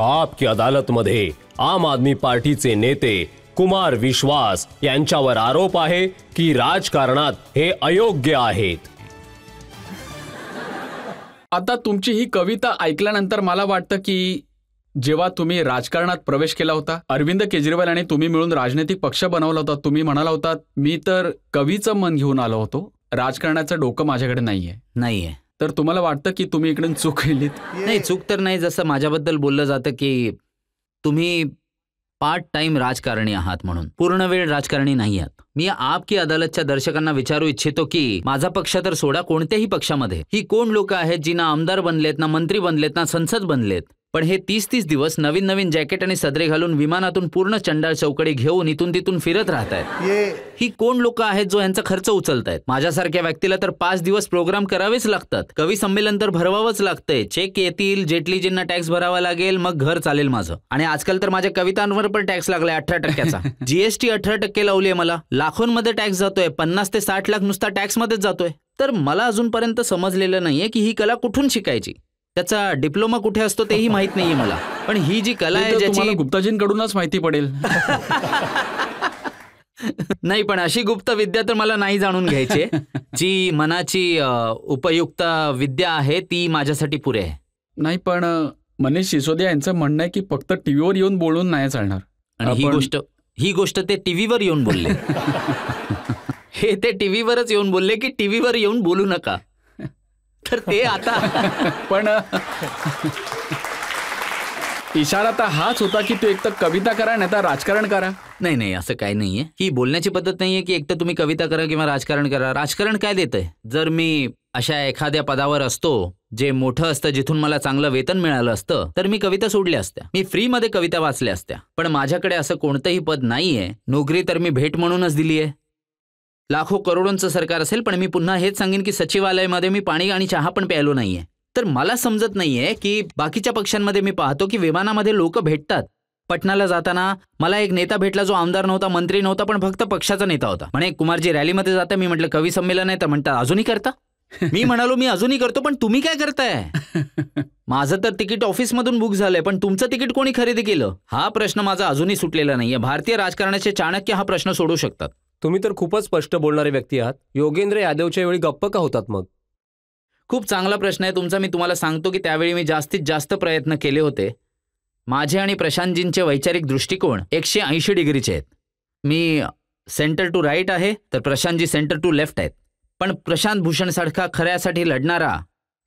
आप की अदालतमध्ये आम आदमी पार्टीचे नेते कुमार विश्वास यांच्यावर आरोप आहे की राजकारणात हे अयोग्य आहेत। आता तुमची ही कविता ऐकल्यानंतर मला वाटतं की जेव्हा तुम्ही राजकारणात प्रवेश केला होता, अरविंद केजरीवाल आणि तुम्ही मिळून राजनैतिक पक्ष बनवला होता, तुम्ही म्हणाला होता मी तर कवीचं मन घेऊन आलो होतो, राजकारणाचं डोकं माझ्याकडे नाहीये। तर तुम्हाला वाटतं की तुम्ही इकडून चूक केलीत? नाही, चूक तर नाही। जसं माझ्याबद्दल बोललं जातं की तुम्ही पार्ट टाइम राजकारणी आहात, म्हणून पूर्ण वेळ राजकारणी नाही आहात। मी आप की अदालतच्या दर्शकांना विचारू इच्छितो की माझा पक्ष तर सोडा, कोणत्याही पक्षामध्ये ही कोण लोक आहेत जी ना आमदार बनलेत, ना मंत्री बनलेत, ना संसद बनलेत, पण हे 30-30 दिवस नवीन नवीन जॅकेट आणि सदरे घालून विमानातून पूर्ण चंडाळ चौकडे घेऊन इथून तिथून फिरत राहतायत। ही कोण लोक आहेत जो यांचा खर्च उचलतायत? माझ्यासारख्या व्यक्तीला तर 5 दिवस प्रोग्राम करावेच लागतात, कवी संमेलन तर भरवावंच लागतंय, चेक येतील, जेटलीजींना टॅक्स भरावा लागेल, मग घर चालेल माझं। आणि आजकाल तर माझ्या कवितांवर पण टॅक्स लागलाय 18%चा। जीएसटी 18% लावलीये मला, लाखोंमध्ये टॅक्स जातोय, 50 ते 60 लाख नुसता टॅक्स मध्येच जातोय। तर मला अजूनपर्यंत समजलेलं नाहीये की ही कला कुठून शिकायची, त्याचा डिप्लोमा कुठे असतो तेही माहित नाहीये मला। पण ही जी कला आहे ज्याची गुप्ताजींकडूनच माहिती पडेल। नाही, पण अशी गुप्त विद्या तर मला नाही जाणून घ्यायची, जी मनाची उपयुक्त विद्या आहे ती माझ्यासाठी पुरे आहे। नाही, पण मनीष सिसोदिया यांचं म्हणणं आहे की फक्त टीव्हीवर येऊन बोलून नाही चालणार, आणि ही गोष्ट ते टीव्हीवर येऊन बोलले। हे ते टीव्हीवरच येऊन बोलले की टीव्हीवर येऊन बोलू नका, तर ते आता पण इशारा तर हाच होता की तू एक तर कविता करा नाही तर राजकारण करा। नाही, असं काही नाहीये, ही बोलण्याची पद्धत नाहीये की एक तर तुम्ही कविता करा किंवा राजकारण करा। राजकारण काय देतंय? जर मी अशा एखाद्या पदावर असतो जे मोठं असतं, जिथून मला चांगलं वेतन मिळालं असतं, तर मी कविता सोडल्या असत्या, मी फ्रीमध्ये कविता वाचल्या असत्या। पण माझ्याकडे असं कोणतंही पद नाहीये, नोकरी तर मी भेट म्हणूनच दिली आहे। लाखो करोडोंचं सरकार असेल, पण मी पुन्हा हेच सांगेन की सचिवालयामध्ये मी पाणी आणि चहा पण प्यायलो नाहीये। तर मला समजत नाहीये की बाकीच्या पक्षांमध्ये मी पाहतो की विमानामध्ये लोक भेटतात। पटनाला जाताना मला एक नेता भेटला जो आमदार नव्हता, मंत्री नव्हता, पण फक्त पक्षाचा नेता होता। म्हणे कुमारजी रॅलीमध्ये जाता, मी म्हटलं कवी संमेलन आहे, तर म्हणता अजूनही करता? मी म्हणालो मी अजूनही करतो, पण तुम्ही काय करताय? माझं तर तिकीट ऑफिसमधून बुक झालंय, पण तुमचं तिकीट कोणी खरेदी केलं? हा प्रश्न माझा अजूनही सुटलेला नाहीये। भारतीय राजकारणाचे चाणक्य हा प्रश्न सोडू शकतात। तुम्ही तर खूपच स्पष्ट बोलणारे व्यक्ती आहात, योगेंद्र यादवच्या वेळी गप्प का होतात मग? खूप चांगला प्रश्न आहे तुमचा। मी तुम्हाला सांगतो की त्यावेळी मी जास्तीत जास्त प्रयत्न केले होते। माझे आणि प्रशांतजींचे वैचारिक दृष्टिकोन 180 डिग्रीचे आहेत। मी सेंटर टू राईट आहे, तर प्रशांतजी सेंटर टू लेफ्ट आहेत। पण प्रशांत भूषण सारखा खऱ्यासाठी लढणारा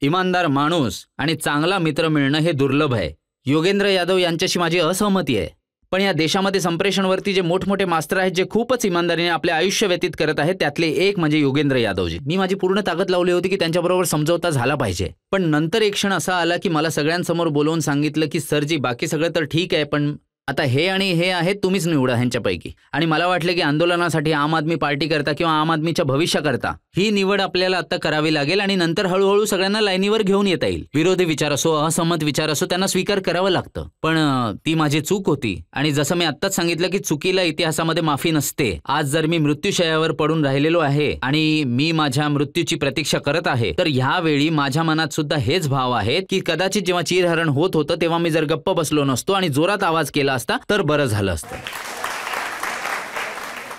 इमानदार माणूस आणि चांगला मित्र मिळणं हे दुर्लभ आहे। योगेंद्र यादव यांच्याशी माझी असहमती आहे, पण या देशामध्ये संप्रेषणवरती जे मोठमोठे मास्टर आहेत जे खूपच इमानदारीने आपले आयुष्य व्यतीत करत आहेत, त्यातले एक म्हणजे योगेंद्र यादवजी। मी माझी पूर्ण ताकद लावली होती की त्यांच्याबरोबर समझोता झाला पाहिजे, पण नंतर एक क्षण असा आला की मला सगळ्यांसमोर बोलवून सांगितलं की सरजी बाकी सगळं तर ठीक आहे, पण आता हे आणि हे आहे, तुम्हीच निवडा ह्यांच्यापैकी। आणि मला वाटलं की आंदोलनासाठी आम आदमी पार्टी करता किंवा आम आदमीच्या भविष्याकरता ही निवड आपल्याला आता करावी लागेल, आणि नंतर हळूहळू सगळ्यांना लाईनीवर घेऊन येता येईल। विरोधी विचार असो, असहमत विचार असो, त्यांना स्वीकार करावं लागतं। पण ती माझी चूक होती, आणि जसं मी आत्ताच सांगितलं की चुकीला इतिहासामध्ये माफी नसते। आज जर मी मृत्यूशय्यावर पडून राहिलेलो आहे आणि मी माझ्या मृत्यूची प्रतीक्षा करत आहे, तर ह्यावेळी माझ्या मनात सुद्धा हेच भाव आहेत की कदाचित जेव्हा चीरहरण होत होतं तेव्हा मी जर गप्प बसलो नसतो आणि जोरात आवाज केला असता तर बरं झालं असतं।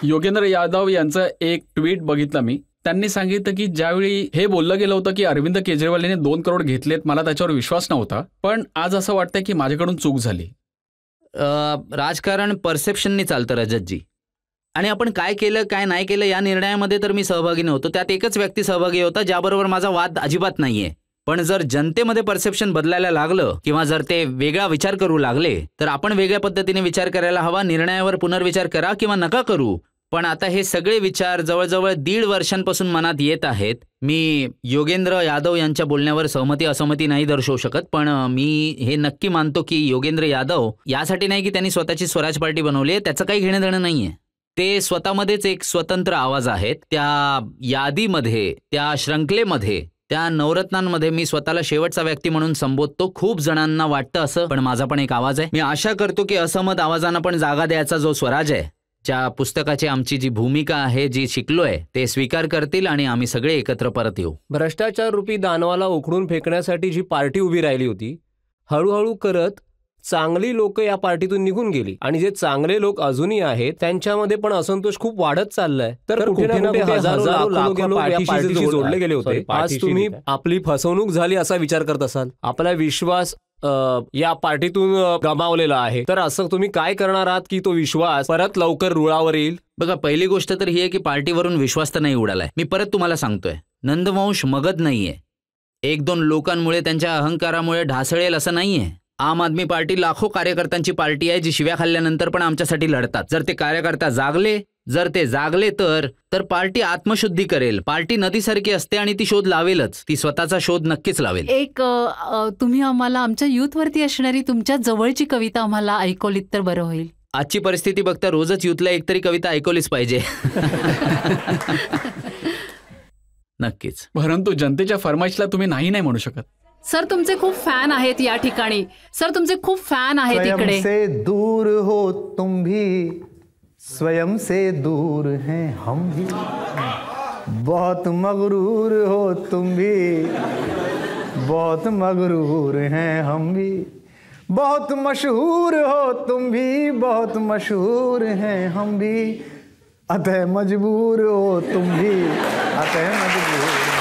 योगेंद्र यादव यांचं एक ट्विट बघितलं मी, त्यांनी सांगितलं की ज्यावेळी हे बोललं गेलं होतं की अरविंद केजरीवाल यांनी 2 करोड घेतलेत, मला त्याच्यावर विश्वास नव्हता, पण आज असं वाटतंय की माझ्याकडून चूक झाली। राजकारण परसेप्शननी चालतं रजतजी, आणि आपण काय केलं काय नाही केलं या निर्णयामध्ये तर मी सहभागी नव्हतो। त्यात एकच व्यक्ती सहभागी होता ज्याबरोबर माझा वाद अजिबात नाहीये। पण जर जनतेमध्ये परसेप्शन बदलायला लागलं किंवा जर ते वेगळा विचार करू लागले, तर आपण वेगळ्या पद्धतीने विचार करायला हवा। निर्णयावर पुनर्विचार करा किंवा नका करू, पण आता हे सगळे विचार जवळजवळ 1.5 वर्षांपासून मनात येत आहेत। मी योगेंद्र यादव यांच्या बोलण्यावर सहमती असहमती नाही दर्शवू शकत, पण मी हे नक्की मानतो की योगेंद्र यादव यासाठी नाही की त्यांनी स्वतःची स्वराज पार्टी बनवली आहे, त्याचं काही घेणं देणं नाहीये। ते स्वतःमध्येच एक स्वतंत्र आवाज आहेत। त्या यादीमध्ये, त्या श्रंखलेमध्ये, त्या नवरत्नांमध्ये मी स्वतःला शेवटचा व्यक्ती म्हणून संबोधतो। खूप जणांना वाटतं असं, पण माझा पण एक आवाज आहे। मी आशा करतो की असहमत आवाजांना पण जागा द्यायचा जो स्वराज आहे, ज्या पुस्तकाची आमची जी भूमिका आहे, जी शिकलोय, ते स्वीकार करतील आणि आम्ही सगळे एकत्र परत येऊ। भ्रष्टाचार रूपी दानवाला उखडून फेकण्यासाठी जी पार्टी उभी राहिली होती, हळूहळू करत चांगली लोक या पार्टीतून निघून गेली आणि जे चांगले लोक अजूनही आहेत त्यांच्यामध्ये पण असंतोष खूप वाढत चाललाय. तर कुठे ना कुठे हजारो लाखो लोक या पार्टीशी जोडले गेले होते. आज तुम्ही आपली फसवणूक झाली असा विचार करत असाल, आपला विश्वास या पार्टीतून गमावलेला आहे, तर असं तुम्ही काय करणार आहात की तो विश्वास परत लवकर रुळावर येईल? बघा, पहिली गोष्ट तर ही आहे की पार्टीवरून विश्वास तर नाही उडालाय. मी परत तुम्हाला सांगतोय, नंदवंश मगध नाहीये. 1-2 लोकांमुळे, त्यांच्या अहंकारामुळे ढासळेल असं नाहीये. आम आदमी पार्टी लाखो कार्यकर्त्यांची पार्टी आहे, जी शिव्या खाल्ल्यानंतर पण आमच्यासाठी लढतात. जर ते कार्यकर्ता जागले तर पार्टी आत्मशुद्धी करेल. पार्टी नदीसारखी असते आणि ती शोध लावेलच. ती स्वतःचा शोध नक्कीच लावेल. तुम्ही आम्हाला आमच्या युथवरती असणारी तुमच्या जवळची कविता आम्हाला ऐकवलीत तर बरं होईल. आजची परिस्थिती बघता रोजच युथला एकतरी कविता ऐकवलीच पाहिजे. नक्कीच. परंतु जनतेच्या फरमाईशला तुम्ही नाही म्हणू शकत. सर, तुमचे खूप फॅन आहेत या ठिकाणी. सर, तुमचे खूप फॅन आहेत इकडे. स्वयं से दूर हो तुम भी, स्वयं से दूर हैं हम भी, बहुत मगरूर हो तुम भी, बहुत मगरूर हैं हम भी, बहुत मशहूर हो तुम भी, बहुत मशहूर हैं हम भी, अतः मजबूर हो तुम भी, अतः मजबूर